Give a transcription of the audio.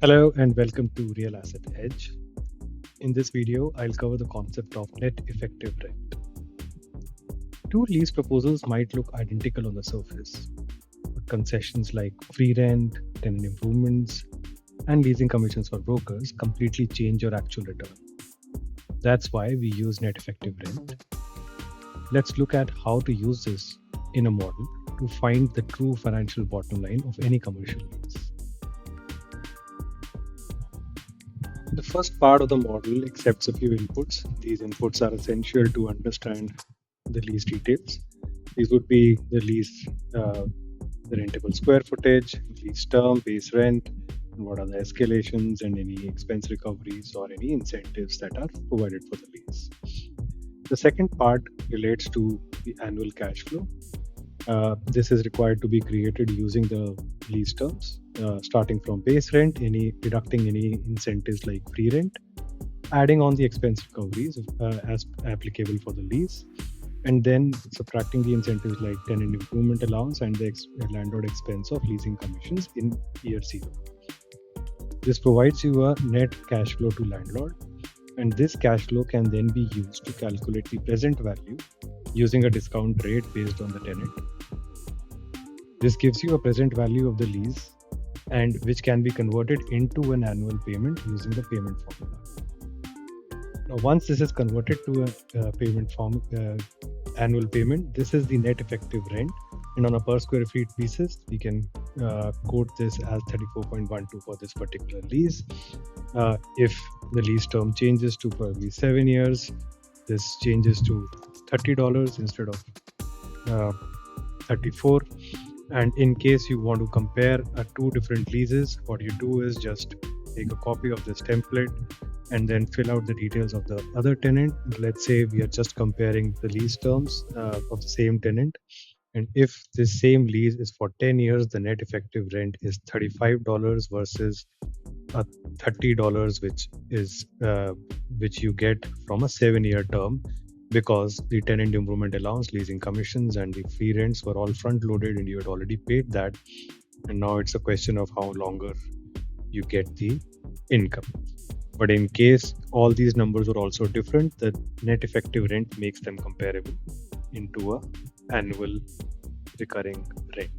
Hello and welcome to RealAsset Edge. In this video, I'll cover the concept of net effective rent. Two lease proposals might look identical on the surface, but concessions like free rent, tenant improvements, and leasing commissions for brokers completely change your actual return. That's why we use net effective rent. Let's look at how to use this in a model to find the true financial bottom line of any commercial lease. The first part of the model accepts a few inputs. These inputs are essential to understand the lease details. These would be the lease, the rentable square footage, lease term, base rent, and what are the escalations and any expense recoveries or any incentives that are provided for the lease. The second part relates to the annual cash flow. This is required to be created using the lease terms, starting from base rent, deducting any incentives like free rent, adding on the expense recoveries as applicable for the lease, and then subtracting the incentives like tenant improvement allowance and the landlord expense of leasing commissions in year 0. This provides you a net cash flow to landlord, and this cash flow can then be used to calculate the present value using a discount rate based on the tenant. This gives you a present value of the lease and which can be converted into an annual payment using the payment formula. Now, once this is converted to a payment form, annual payment, this is the net effective rent. And on a per square feet basis, we can quote this as 34.12 for this particular lease. If the lease term changes to probably 7 years, this changes to $30 instead of 34. And in case you want to compare two different leases, what you do is just take a copy of this template and then fill out the details of the other tenant. Let's say we are just comparing the lease terms of the same tenant. And if this same lease is for 10 years, the net effective rent is $35 versus $30, which you get from a 7-year term, because the tenant improvement allowance, leasing commissions, and the free rents were all front loaded and you had already paid that. And now it's a question of how longer you get the income. But in case all these numbers are also different, the net effective rent makes them comparable into an annual recurring rent.